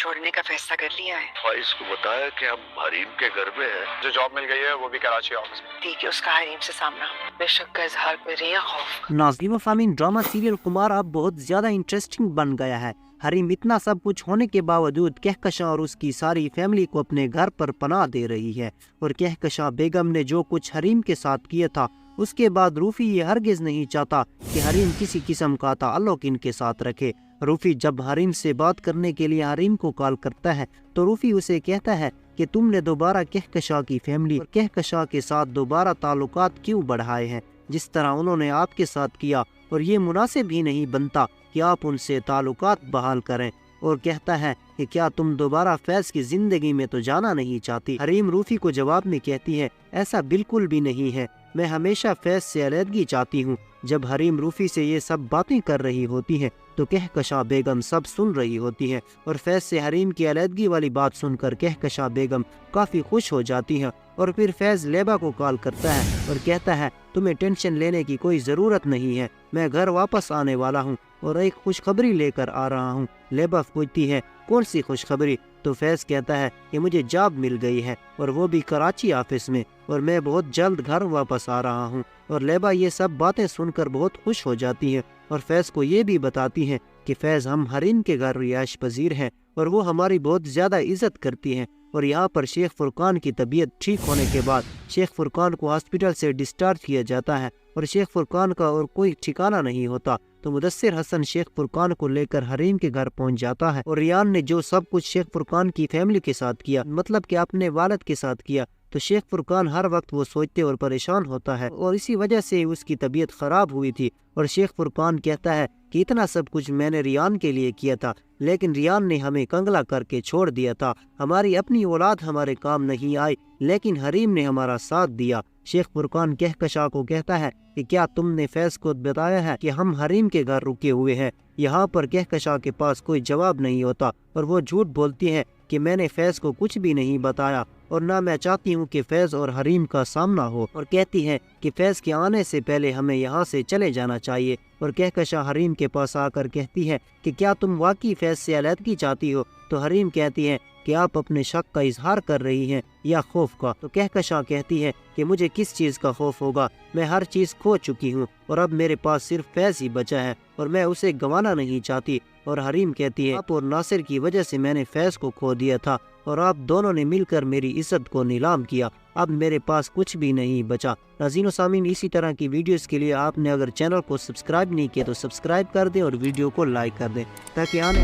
छोड़ने का फैसला कर लिया है। फाइज को बताया कि हम हरीम के घर में हैं। जो जॉब मिल गई है वो भी कराची ऑफिस में। ठीक है, उसका हरीम से सामना बेशक का इजहार करे या खौफ। नाज़रीन व सामीन, ड्रामा सीरियल कुमार अब बहुत ज्यादा इंटरेस्टिंग बन गया है। हरीम इतना सब कुछ होने के बावजूद कहकशां और उसकी सारी फैमिली को अपने घर पर पनाह दे रही है। और कहकशां बेगम ने जो कुछ हरीम के साथ किया था, उसके बाद रूफी ये हरगिज नहीं चाहता कि हरीम किसी किस्म का ताल्लुक इनके साथ रखे। रूफी जब हरीम से बात करने के लिए हरीम को कॉल करता है तो रूफी उसे कहता है कि तुमने दोबारा कहकशां की फैमिली और कहकशां के साथ दोबारा ताल्लुकात क्यों बढ़ाए हैं, जिस तरह उन्होंने आपके साथ किया, और ये मुनासिब ही नहीं बनता कि आप उनसे ताल्लुकात बहाल करें। और कहता है कि क्या तुम दोबारा फैज की जिंदगी में तो जाना नहीं चाहती। हरीम रूफी को जवाब में कहती है, ऐसा बिल्कुल भी नहीं है, मैं हमेशा फैज से अलहदगी चाहती हूँ। जब हरीम रूफी से ये सब बातें कर रही होती है तो कहकशां बेगम सब सुन रही होती है और फैज से हरीम की अलहदगी वाली बात सुनकर कहकशां बेगम काफी खुश हो जाती है। और फिर फैज लेबा को कॉल करता है और कहता है, तुम्हें टेंशन लेने की कोई जरूरत नहीं है, मैं घर वापस आने वाला हूँ और एक खुशखबरी लेकर आ रहा हूँ। लेबा पूछती है, कौन सी खुशखबरी? तो फैज कहता है कि मुझे जॉब मिल गई है और वो भी कराची ऑफिस में, और मैं बहुत जल्द घर वापस आ रहा हूँ। और लेबा ये सब बातें सुनकर बहुत खुश हो जाती है और फैज को ये भी बताती है कि फैज, हम हरीम के घर रिहाइश पजीर हैं और वो हमारी बहुत ज्यादा इज्जत करती हैं। और यहाँ पर शेख फुरकान की तबीयत ठीक होने के बाद शेख फुरकान को हॉस्पिटल से डिस्चार्ज किया जाता है और शेख फुरकान का और कोई ठिकाना नहीं होता। तो मुदस्सिर हसन शेख फुरकान को लेकर हरीम के घर पहुंच जाता है और रियान ने जो सब कुछ शेख फुरकान की फैमिली के साथ किया, मतलब कि अपने वालिद के साथ किया, तो शेख फुरकान हर वक्त वो सोचते और परेशान होता है और इसी वजह से उसकी तबीयत खराब हुई थी। और शेख फुरकान कहता है कि इतना सब कुछ मैंने रियान के लिए किया था, लेकिन रियान ने हमें कंगला करके छोड़ दिया था। हमारी अपनी औलाद हमारे काम नहीं आई, लेकिन हरीम ने हमारा साथ दिया। शेख फुरकान कहकशां को कहता है कि क्या तुमने फैज को बताया है कि हम हरीम के घर रुके हुए हैं? यहाँ पर कहकशां के पास कोई जवाब नहीं होता और वो झूठ बोलती है कि मैंने फैज को कुछ भी नहीं बताया और ना मैं चाहती हूँ कि फैज और हरीम का सामना हो, और कहती है कि फैज के आने से पहले हमें यहाँ से चले जाना चाहिए। और कहकशां हरीम के पास आकर कहती है कि क्या तुम वाकई फैज से अलहदगी चाहती हो? तो हरीम कहती है कि आप अपने शक का इजहार कर रही हैं या खौफ का? तो कहकशां कहती है कि मुझे किस चीज़ का खौफ होगा, मैं हर चीज़ खो चुकी हूँ और अब मेरे पास सिर्फ फैज ही बचा है और मैं उसे गंवाना नहीं चाहती। और हरीम कहती है, आप और नासिर की वजह से मैंने फैज को खो दिया था और आप दोनों ने मिलकर मेरी इज्जत को नीलाम किया, अब मेरे पास कुछ भी नहीं बचा। नाज़रीन व सामीन, इसी तरह की वीडियोस के लिए आपने अगर चैनल को सब्सक्राइब नहीं किया तो सब्सक्राइब कर दें और वीडियो को लाइक कर दें ताकि आने